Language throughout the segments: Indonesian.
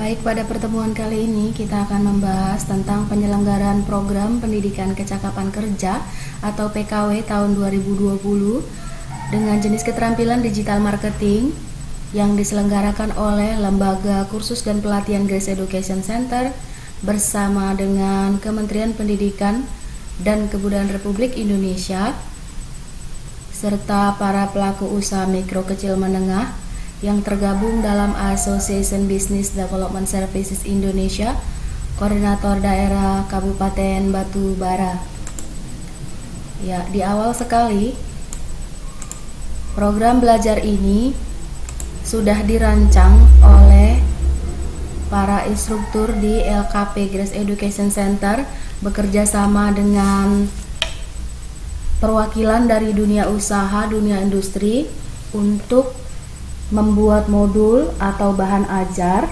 Baik, pada pertemuan kali ini kita akan membahas tentang penyelenggaraan program pendidikan kecakapan kerja atau PKW tahun 2020 dengan jenis keterampilan digital marketing yang diselenggarakan oleh Lembaga Kursus dan Pelatihan Grace Education Center bersama dengan Kementerian Pendidikan dan Kebudayaan Republik Indonesia serta para pelaku usaha mikro kecil menengah yang tergabung dalam Association Business Development Services Indonesia, Koordinator Daerah Kabupaten Batubara. Ya, di awal sekali program belajar ini sudah dirancang oleh para instruktur di LKP Grace Education Center bekerja sama dengan perwakilan dari dunia usaha, dunia industri untuk membuat modul atau bahan ajar,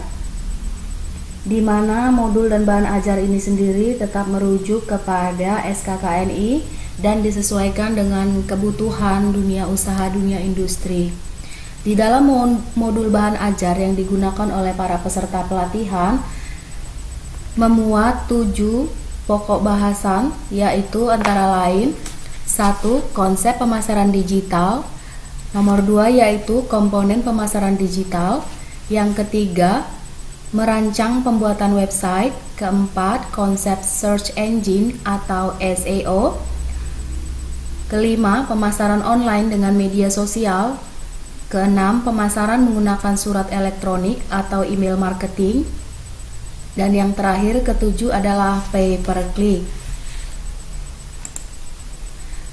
di mana modul dan bahan ajar ini sendiri tetap merujuk kepada SKKNI dan disesuaikan dengan kebutuhan dunia usaha, dunia industri. Di dalam modul bahan ajar yang digunakan oleh para peserta pelatihan memuat 7 pokok bahasan, yaitu antara lain 1. Konsep pemasaran digital. Nomor 2 yaitu komponen pemasaran digital. Yang ketiga, merancang pembuatan website. Keempat, konsep search engine atau SEO. Kelima, pemasaran online dengan media sosial. Keenam, pemasaran menggunakan surat elektronik atau email marketing. Dan yang terakhir, ketujuh adalah pay per click.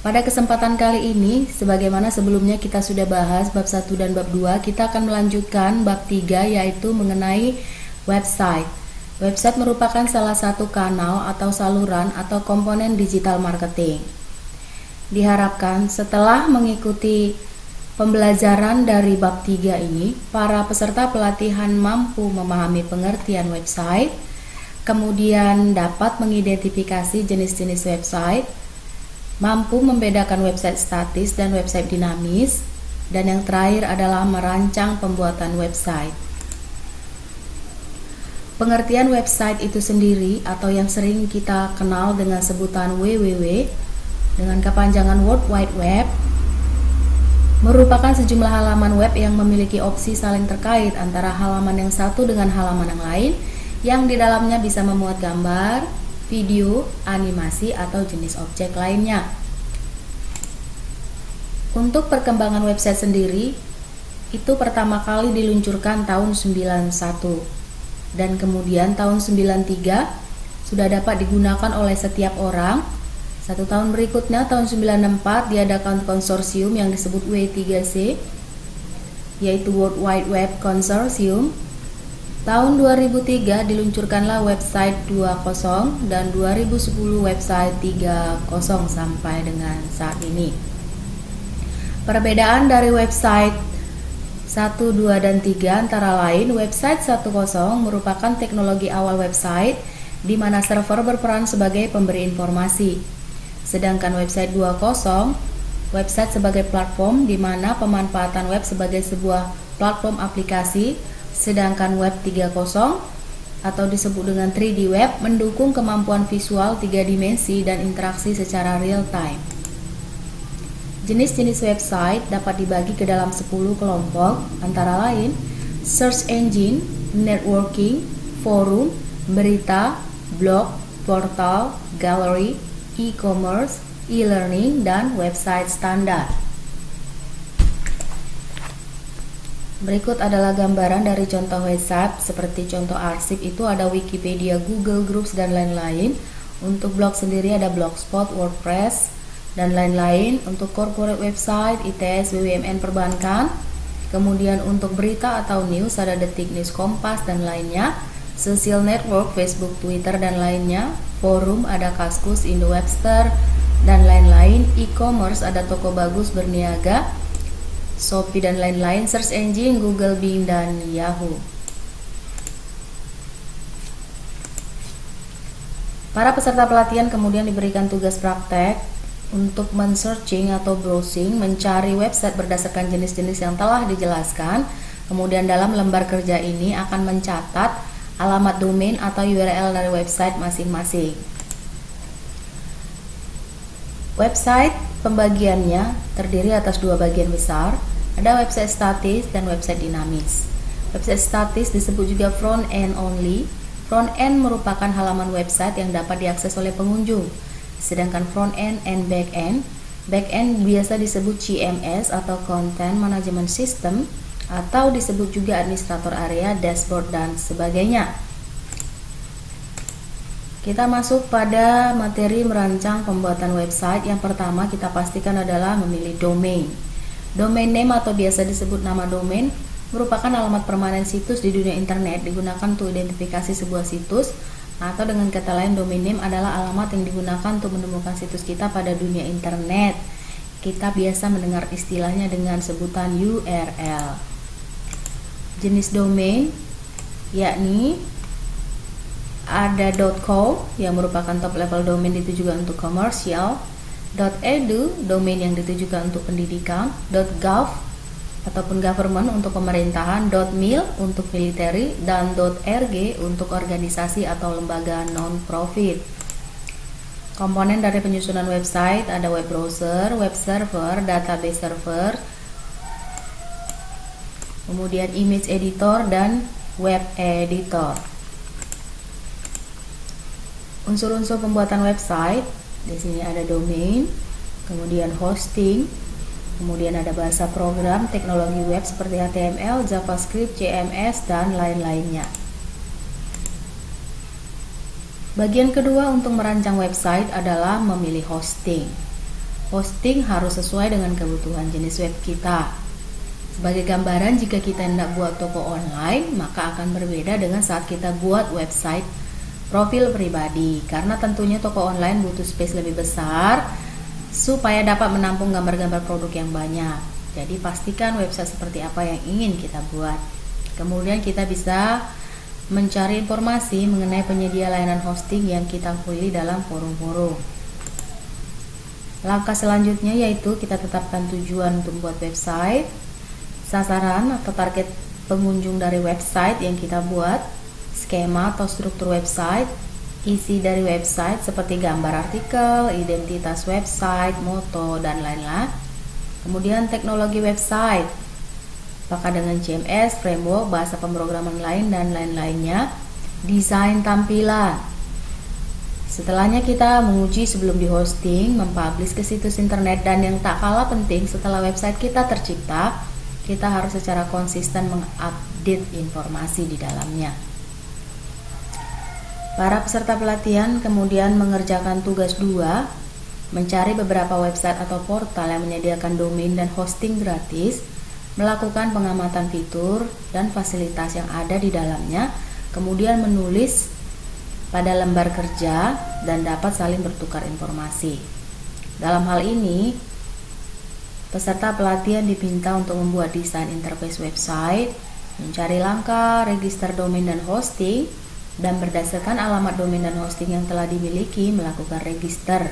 Pada kesempatan kali ini, sebagaimana sebelumnya kita sudah bahas bab 1 dan bab 2, kita akan melanjutkan bab 3 yaitu mengenai website. Website merupakan salah satu kanal atau saluran atau komponen digital marketing. Diharapkan setelah mengikuti pembelajaran dari bab 3 ini, para peserta pelatihan mampu memahami pengertian website, kemudian dapat mengidentifikasi jenis-jenis website, mampu membedakan website statis dan website dinamis, dan yang terakhir adalah merancang pembuatan website. Pengertian website itu sendiri atau yang sering kita kenal dengan sebutan www dengan kepanjangan World Wide Web merupakan sejumlah halaman web yang memiliki opsi saling terkait antara halaman yang satu dengan halaman yang lain yang di dalamnya bisa memuat gambar, video, animasi, atau jenis objek lainnya. Untuk perkembangan website sendiri, itu pertama kali diluncurkan tahun 91 dan kemudian tahun 93 sudah dapat digunakan oleh setiap orang. 1 tahun berikutnya, tahun 94 diadakan konsorsium yang disebut W3C, yaitu World Wide Web Consortium. Tahun 2003 diluncurkanlah website 2.0 dan 2010 website 3.0 sampai dengan saat ini. Perbedaan dari website 1, 2, dan 3 antara lain, website 1.0 merupakan teknologi awal website di mana server berperan sebagai pemberi informasi. Sedangkan website 2.0, website sebagai platform di mana pemanfaatan web sebagai sebuah platform aplikasi. Sedangkan web 3.0 atau disebut dengan 3D web mendukung kemampuan visual 3 dimensi dan interaksi secara real time. Jenis-jenis website dapat dibagi ke dalam 10 kelompok, antara lain search engine, networking, forum, berita, blog, portal, gallery, e-commerce, e-learning, dan website standar. Berikut adalah gambaran dari contoh website, seperti contoh arsip itu ada Wikipedia, Google Groups, dan lain-lain. Untuk blog sendiri ada Blogspot, WordPress, dan lain-lain. Untuk corporate website, ITS, BUMN Perbankan. Kemudian untuk berita atau news ada Detik News, Kompas, dan lainnya. Social network, Facebook, Twitter, dan lainnya. Forum ada Kaskus, Indo Webster, dan lain-lain. E-commerce ada Toko Bagus, Berniaga, Shopee, dan lain-lain. Search engine Google, Bing, dan Yahoo. Para peserta pelatihan kemudian diberikan tugas praktek untuk men-searching atau browsing, mencari website berdasarkan jenis-jenis yang telah dijelaskan. Kemudian dalam lembar kerja ini akan mencatat alamat domain atau URL dari website masing-masing. Website pembagiannya terdiri atas dua bagian besar, ada website statis dan website dinamis. Website statis disebut juga front end only. Front end merupakan halaman website yang dapat diakses oleh pengunjung, sedangkan front end and back end. Back end biasa disebut CMS atau Content Management System, atau disebut juga administrator area, dashboard, dan sebagainya. Kita masuk pada materi merancang pembuatan website. Yang pertama kita pastikan adalah memilih domain. Domain name atau biasa disebut nama domain merupakan alamat permanen situs di dunia internet, digunakan untuk identifikasi sebuah situs, atau dengan kata lain domain name adalah alamat yang digunakan untuk menemukan situs kita pada dunia internet. Kita biasa mendengar istilahnya dengan sebutan URL. Jenis domain yakni ada .co yang merupakan top level domain ditujukan untuk komersial, .edu domain yang ditujukan untuk pendidikan, .gov ataupun government untuk pemerintahan, .mil untuk military, dan .rg untuk organisasi atau lembaga non-profit. Komponen dari penyusunan website ada web browser, web server, database server, kemudian image editor dan web editor. Unsur-unsur pembuatan website di sini ada domain, kemudian hosting, kemudian ada bahasa program, teknologi web seperti HTML, JavaScript, CMS, dan lain-lainnya. Bagian kedua untuk merancang website adalah memilih hosting. Hosting harus sesuai dengan kebutuhan jenis web kita. Sebagai gambaran, jika kita hendak buat toko online, maka akan berbeda dengan saat kita buat website profil pribadi, karena tentunya toko online butuh space lebih besar supaya dapat menampung gambar-gambar produk yang banyak. Jadi pastikan website seperti apa yang ingin kita buat. Kemudian kita bisa mencari informasi mengenai penyedia layanan hosting yang kita pilih dalam forum-forum. Langkah selanjutnya yaitu kita tetapkan tujuan untuk membuat website, sasaran atau target pengunjung dari website yang kita buat, skema atau struktur website, isi dari website seperti gambar artikel, identitas website, moto, dan lain-lain. Kemudian teknologi website, apakah dengan CMS, framework, bahasa pemrograman lain, dan lain-lainnya. Desain tampilan. Setelahnya kita menguji sebelum di hosting, mempublish ke situs internet, dan yang tak kalah penting setelah website kita tercipta, kita harus secara konsisten mengupdate informasi di dalamnya. Para peserta pelatihan kemudian mengerjakan tugas 2, mencari beberapa website atau portal yang menyediakan domain dan hosting gratis, melakukan pengamatan fitur dan fasilitas yang ada di dalamnya, kemudian menulis pada lembar kerja dan dapat saling bertukar informasi. Dalam hal ini, peserta pelatihan diminta untuk membuat desain interface website, mencari langkah, register domain dan hosting, dan berdasarkan alamat domain dan hosting yang telah dimiliki melakukan register,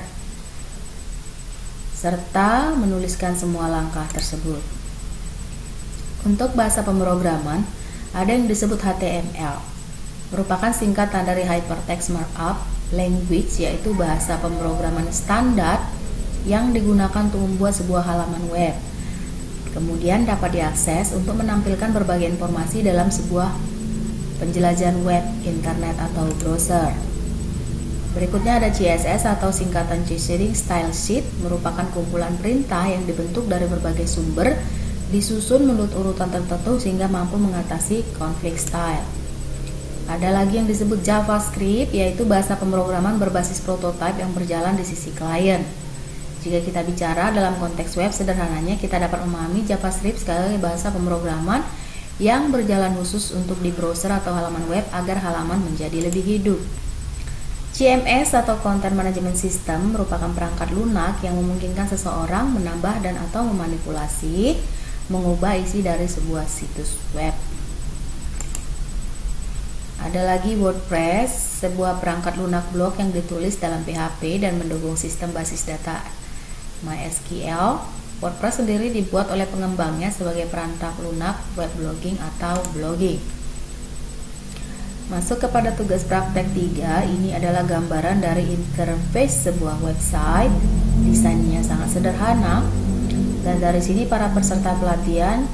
serta menuliskan semua langkah tersebut. Untuk bahasa pemrograman, ada yang disebut HTML, merupakan singkatan dari Hypertext Markup Language, yaitu bahasa pemrograman standar yang digunakan untuk membuat sebuah halaman web. Kemudian dapat diakses untuk menampilkan berbagai informasi dalam sebuah penjelajahan web, internet, atau browser. Berikutnya ada CSS atau singkatan Changing Style Sheet, merupakan kumpulan perintah yang dibentuk dari berbagai sumber, disusun menurut urutan tertentu sehingga mampu mengatasi konflik style. Ada lagi yang disebut JavaScript, yaitu bahasa pemrograman berbasis prototype yang berjalan di sisi klien. Jika kita bicara dalam konteks web, sederhananya kita dapat memahami JavaScript sebagai bahasa pemrograman yang berjalan khusus untuk di browser atau halaman web agar halaman menjadi lebih hidup. CMS atau Content Management System merupakan perangkat lunak yang memungkinkan seseorang menambah dan atau memanipulasi, mengubah isi dari sebuah situs web. Ada lagi WordPress, sebuah perangkat lunak blog yang ditulis dalam PHP dan mendukung sistem basis data MySQL. WordPress sendiri dibuat oleh pengembangnya sebagai perangkat lunak web blogging atau blogging. Masuk kepada tugas praktek 3, ini adalah gambaran dari interface sebuah website. Desainnya sangat sederhana, dan dari sini para peserta pelatihan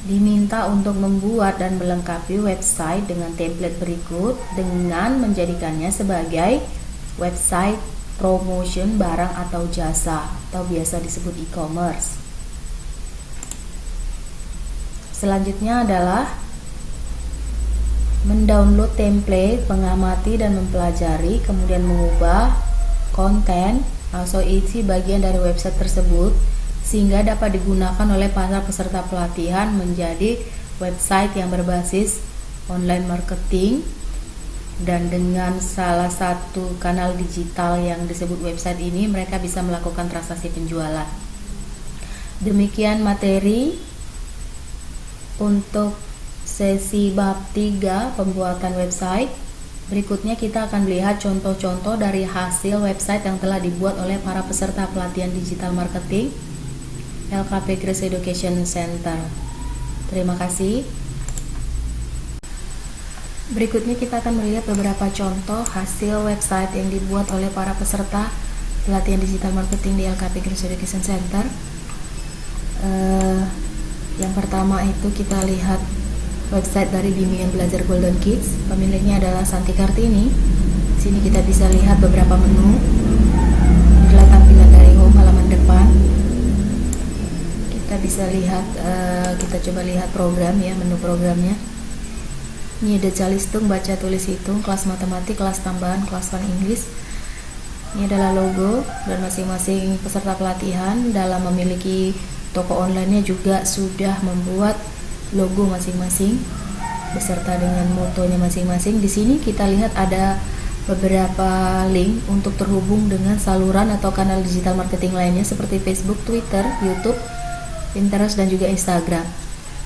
diminta untuk membuat dan melengkapi website dengan template berikut dengan menjadikannya sebagai website promotion barang atau jasa atau biasa disebut e-commerce. Selanjutnya adalah mendownload template, mengamati dan mempelajari, kemudian mengubah konten atau isi bagian dari website tersebut sehingga dapat digunakan oleh para peserta pelatihan menjadi website yang berbasis online marketing, dan dengan salah satu kanal digital yang disebut website ini mereka bisa melakukan transaksi penjualan. Demikian materi untuk sesi bab 3 pembuatan website. Berikutnya kita akan melihat contoh-contoh dari hasil website yang telah dibuat oleh para peserta pelatihan digital marketing LKP Grace Education Center. Terima kasih. Berikutnya kita akan melihat beberapa contoh hasil website yang dibuat oleh para peserta pelatihan digital marketing di LKP Grace Education Center. Yang pertama itu kita lihat website dari bimbingan belajar Golden Kids. Pemiliknya adalah Santi Kartini. Di sini kita bisa lihat beberapa menu. Inilah tampilan dari home halaman depan. Kita bisa lihat, kita coba lihat program ya, menu programnya. Ini ada calistung, baca tulis hitung, kelas matematik, kelas tambahan, kelas fun Inggris. Ini adalah logo, dan masing-masing peserta pelatihan dalam memiliki toko online-nya juga sudah membuat logo masing-masing beserta dengan motonya masing-masing. Di sini kita lihat ada beberapa link untuk terhubung dengan saluran atau kanal digital marketing lainnya seperti Facebook, Twitter, YouTube, Pinterest dan juga Instagram.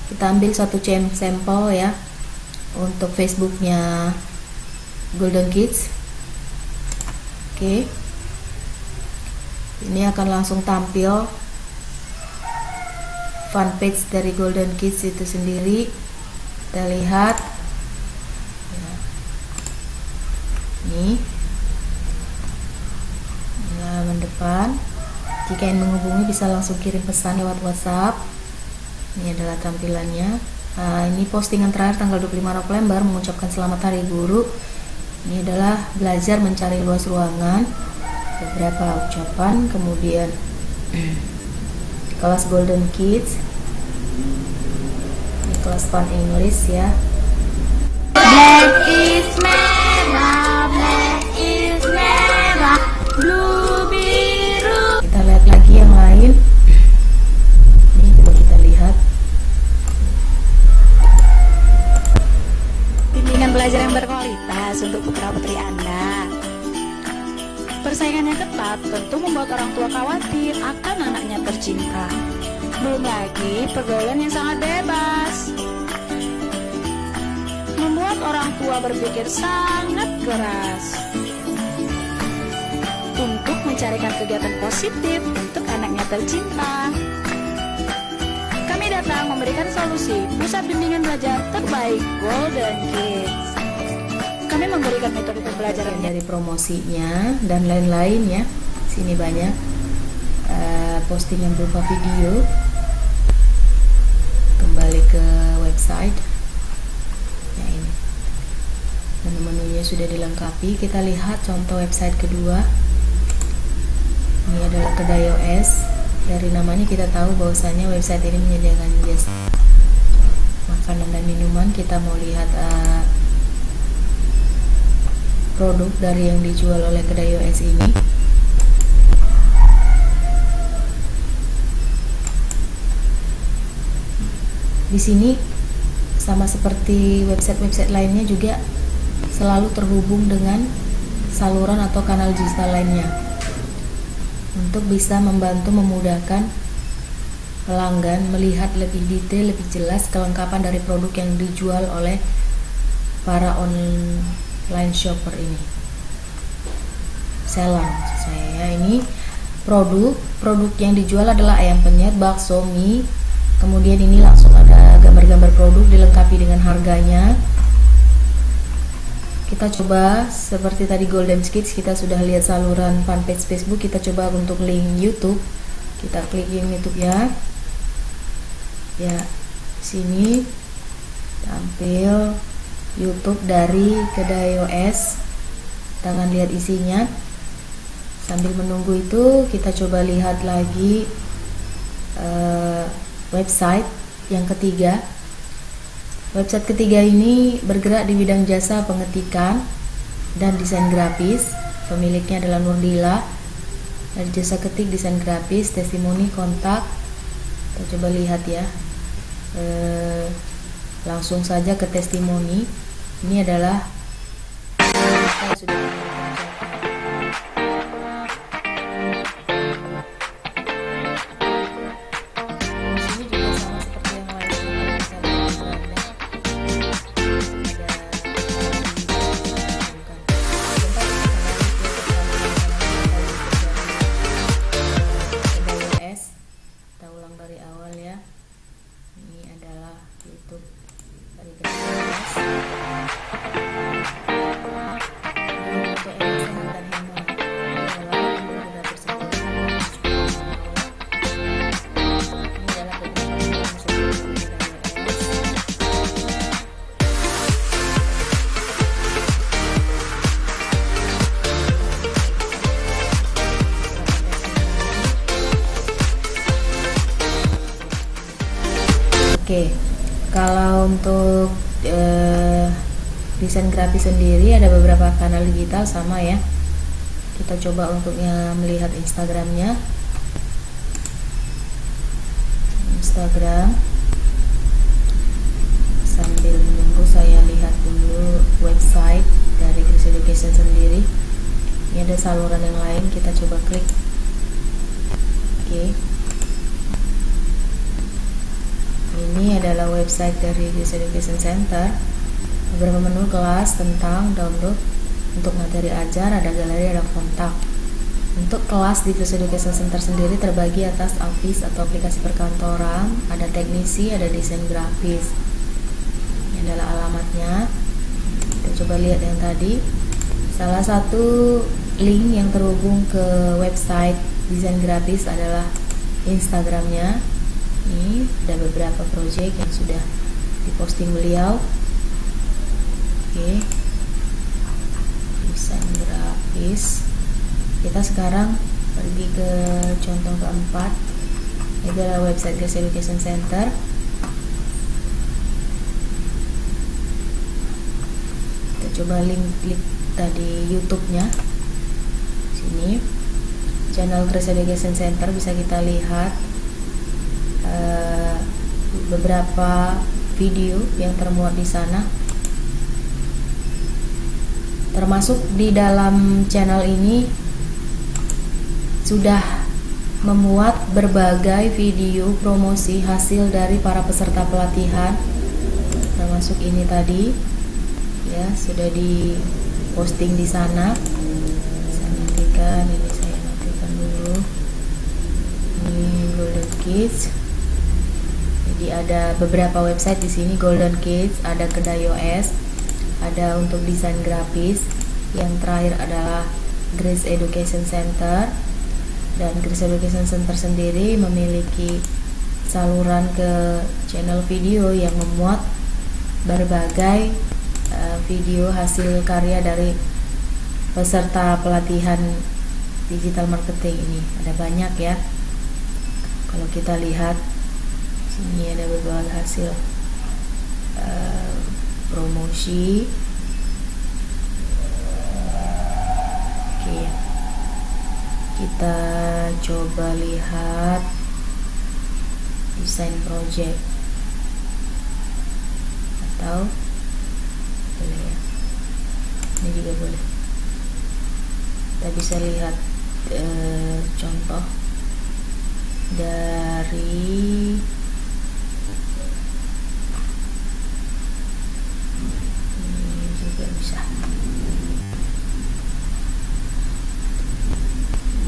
Kita ambil satu sampel ya untuk Facebooknya Golden Kids. Oke. Ini akan langsung tampil fanpage dari Golden Kids itu sendiri. Kita lihat ini halaman depan. Jika ingin menghubungi bisa langsung kirim pesan lewat WhatsApp. Ini adalah tampilannya. Nah, ini postingan terakhir tanggal 25 November mengucapkan selamat Hari Guru. Ini adalah belajar mencari luas ruangan, beberapa ucapan, kemudian kelas Golden Kids, ini kelas fun English ya. Black is merah, black is merah, blue biru. Kita lihat lagi yang lain. Ini coba kita lihat. Bimbingan belajar yang berkualitas untuk putra-putri Anda. Persaingan yang ketat tentu membuat orang tua khawatir akan anaknya tercinta. Belum lagi pergaulan yang sangat bebas, membuat orang tua berpikir sangat keras untuk mencarikan kegiatan positif untuk anaknya tercinta. Kami datang memberikan solusi pusat bimbingan belajar terbaik Golden Kids. Kami memberikan metode pembelajaran dari promosinya dan lain-lain ya. Sini banyak postingan berupa video. Kembali ke website. Ya ini. Menu-menunya sudah dilengkapi. Kita lihat contoh website kedua. Ini adalah kedai OS. Dari namanya kita tahu bahwasanya website ini menyediakan jasa makanan dan minuman. Kita mau lihat produk dari yang dijual oleh kedai OS ini. Di sini sama seperti website-website lainnya juga selalu terhubung dengan saluran atau kanal digital lainnya untuk bisa membantu memudahkan pelanggan melihat lebih detail, lebih jelas kelengkapan dari produk yang dijual oleh para online shopper ini, seller maksud saya. Ini produk yang dijual adalah ayam penyet, bakso, mie. Kemudian ini langsung ada gambar-gambar produk dilengkapi dengan harganya. Kita coba seperti tadi Golden Kids, kita sudah lihat saluran fanpage Facebook. Kita coba untuk link YouTube. Kita klik link YouTube ya. Ya, sini tampil YouTube dari Kedai OS. Kita akan lihat isinya. Sambil menunggu itu, kita coba lihat lagi website yang ketiga. Website ketiga ini bergerak di bidang jasa pengetikan dan desain grafis. Pemiliknya adalah Nurdila. Dari jasa ketik, desain grafis, testimoni, kontak. Kita coba lihat ya. Langsung saja ke testimoni. Ini adalah saya sudah Oke, kalau untuk desain grafis sendiri ada beberapa kanal digital sama ya. Kita coba untuknya melihat Instagramnya. Instagram. Sambil menunggu saya lihat dulu website dari Grace Education sendiri. Ini ada saluran yang lain, kita coba klik. Oke. Ini adalah website dari Grace Education Center. Beberapa menu kelas tentang download untuk materi ajar, ada galeri, ada kontak. Untuk kelas di Grace Education Center sendiri terbagi atas office atau aplikasi perkantoran, ada teknisi, ada desain grafis. Ini adalah alamatnya. Kita coba lihat yang tadi. Salah satu link yang terhubung ke website desain grafis adalah Instagramnya. Ini ada beberapa project yang sudah diposting beliau. Oke, desain grafis. Kita sekarang pergi ke contoh keempat. Ini adalah website Grace Education Center. Kita coba klik tadi YouTube-nya. Sini channel Grace Education Center, bisa kita lihat beberapa video yang termuat di sana. Termasuk di dalam channel ini sudah memuat berbagai video promosi hasil dari para peserta pelatihan, termasuk ini tadi ya, sudah diposting di sana. Saya nantikan, ini saya nantikan dulu. Ini Golden Kids. Jadi ada beberapa website di sini, Golden Kids, ada Kedai OS, ada untuk desain grafis. Yang terakhir adalah Grace Education Center. Dan Grace Education Center sendiri memiliki saluran ke channel video yang memuat berbagai video hasil karya dari peserta pelatihan digital marketing ini. Ada banyak ya. Kalau kita lihat sini ada beberapa hasil promosi. Oke, kita coba lihat desain project, atau boleh ya, ini juga boleh. Kita bisa lihat contoh dari ini juga bisa.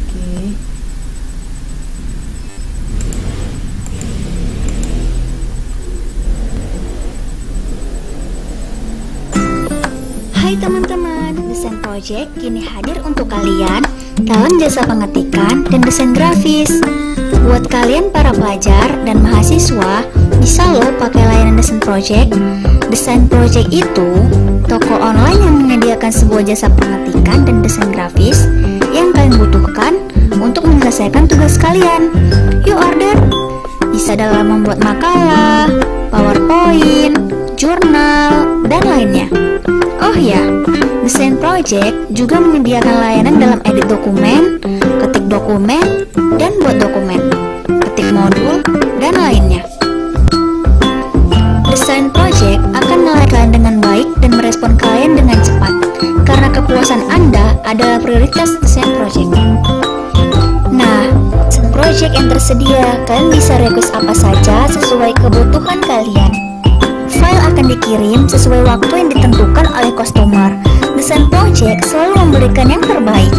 Oke. Hai teman-teman, Project kini hadir untuk kalian dalam jasa pengetikan dan desain grafis. Buat kalian para pelajar dan mahasiswa, bisa loh pakai layanan Desain Project. Desain Project itu toko online yang menyediakan sebuah jasa pengetikan dan desain grafis yang kalian butuhkan untuk menyelesaikan tugas kalian. Yuk order! Bisa dalam membuat makalah, PowerPoint, jurnal, dan lainnya. Oh ya, Desain Project juga menyediakan layanan dalam edit dokumen, ketik dokumen, dan buat dokumen, ketik modul, dan lainnya. Desain Project akan menilai kalian dengan baik dan merespon kalian dengan cepat, karena kepuasan Anda adalah prioritas Desain Project. Nah, project yang tersedia, kalian bisa request apa saja sesuai kebutuhan kalian. File akan dikirim sesuai waktu yang ditentukan oleh customer. Desain Project selalu memberikan yang terbaik.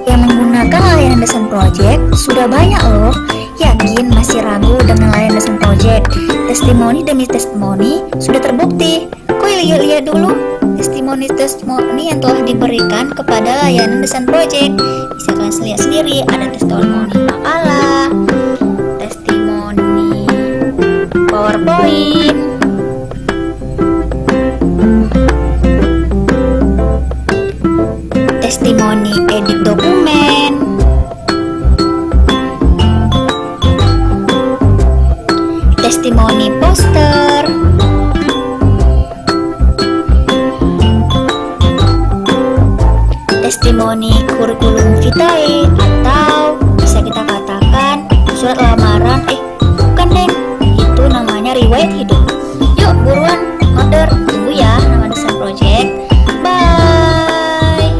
Yang menggunakan layanan Desain Project sudah banyak loh. Yakin masih ragu dengan layanan Desain Project? Testimoni demi testimoni sudah terbukti. Kok lihat-lihat dulu testimoni yang telah diberikan kepada layanan Desain Project. Bisa kalian lihat sendiri, ada testimoni makalah, testimoni PowerPoint, testimoni edit dokumen, testimoni poster, testimoni kurikulum vitae, atau bisa kita katakan surat lamaran. Bukan deh, itu namanya riwayat hidup. Yuk buruan order, tunggu ya nama Desain Project. Bye.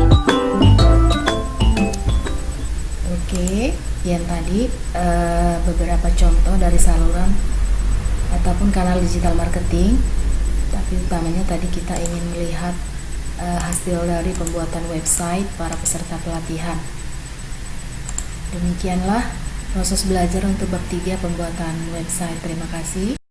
Oke, yang tadi beberapa contoh dari saluran ataupun kanal digital marketing, tapi utamanya tadi kita ingin melihat hasil dari pembuatan website para peserta pelatihan. Demikianlah proses belajar untuk bab 3 pembuatan website. Terima kasih.